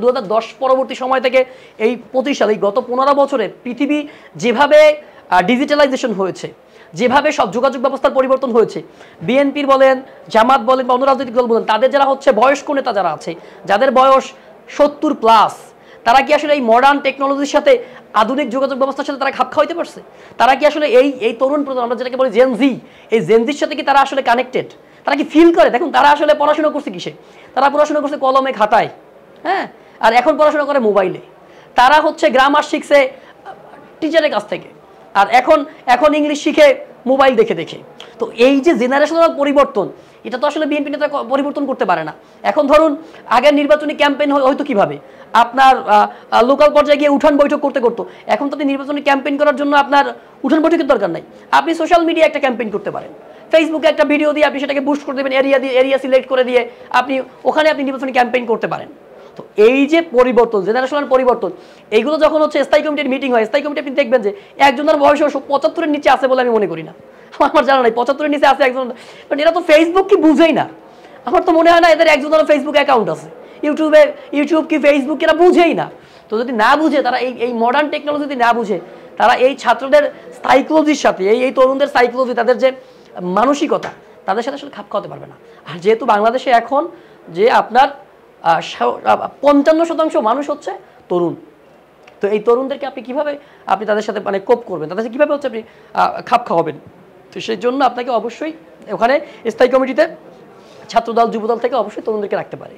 2010 পরবর্তী সময় থেকে এই 25 সাল এই গত 15 বছরে পৃথিবী যেভাবে ডিজিটালাইজেশন হয়েছে, যেভাবে সব যোগাযোগ ব্যবস্থার পরিবর্তন হয়েছে, বিএনপির বলেন, জামাত বলেন বা অন্য রাজনৈতিক দল বলেন, তাদের যারা হচ্ছে বয়স্ক নেতা যারা আছে, যাদের বয়স 70+, তারা কি আসলে এই মডার্ন টেকনোলজির সাথে আধুনিক যোগাযোগ ব্যবস্থার সাথে তারা খাপ খাওয়াইতে পারছে? তারা কি আসলে এই তরুণ প্রজন্ম, আমরা যেটাকে বলি জেনজি, এই জেনজির সাথে কি তারা আসলে কানেক্টেড? তারা কি ফিল করে? দেখুন, তারা আসলে পড়াশোনা করছে কিসে? তারা পড়াশোনা করছে কলমে খাতায়, হ্যাঁ, আর এখন পড়াশোনা করে মোবাইলে। তারা হচ্ছে গ্রামার শিখছে টিচারের কাছ থেকে, আর এখন ইংলিশ শিখে মোবাইল দেখে দেখে। তো এই যে জেনারেশনাল পরিবর্তন, এটা তো আসলে বিএনপি নেতা পরিবর্তন করতে পারে না। এখন ধরুন, আগের নির্বাচনী ক্যাম্পেইন হয়তো কিভাবে আপনার লোকাল পর্যায়ে গিয়ে উঠান বৈঠক করতে করতো, এখন তো আপনি নির্বাচনী ক্যাম্পেইন করার জন্য আপনার উঠান বৈঠকের দরকার নাই। আপনি সোশ্যাল মিডিয়া একটা ক্যাম্পেইন করতে পারেন, ফেসবুকে একটা ভিডিও দিয়ে আপনি সেটাকে বুস্ট করে দেবেন, এরিয়া সিলেক্ট করে দিয়ে ওখানে আপনি নির্বাচনী ক্যাম্পেইন করতে পারেন। তো এই যে পরিবর্তন, জেনারেশনাল পরিবর্তন, এইগুলো যখন হচ্ছে স্থায়ী কমিটির মিটিং হয়, স্থায়ী কমিটি আপনি দেখবেন যে একজনের বয়স 75-এর নিচে আছে বলে আমি মনে করি না। আমার জানা নাই 75-এর নিচে আছে একজন, কারণ এরা তো ফেসবুক কি বুঝেই না। আমার তো মনে হয় না এদের একজনের ফেসবুক অ্যাকাউন্ট আছে, ইউটিউব কি ফেসবুক এরা বুঝেই না। তো যদি না বুঝে, তারা এই মডার্ন টেকনোলজি যদি না বুঝে, তারা এই ছাত্রদের সাইকোলজির সাথে, এই তরুণদের সাইকোলজি, তাদের যে মানসিকতা, তাদের সাথে আসলে খাপ খাওয়াতে পারবে না। আর যেহেতু বাংলাদেশে এখন যে আপনার 55% মানুষ হচ্ছে তরুণ, তো এই তরুণদেরকে আপনি কিভাবে তাদের সাথে মানে কোপ করবেন, তাদের সাথে কিভাবে হচ্ছে আপনি খাপ খাওয়াবেন? তো সেই জন্য আপনাকে অবশ্যই ওখানে স্থায়ী কমিটিতে ছাত্রদল, যুবদল থেকে অবশ্যই তরুণদেরকে রাখতে পারে।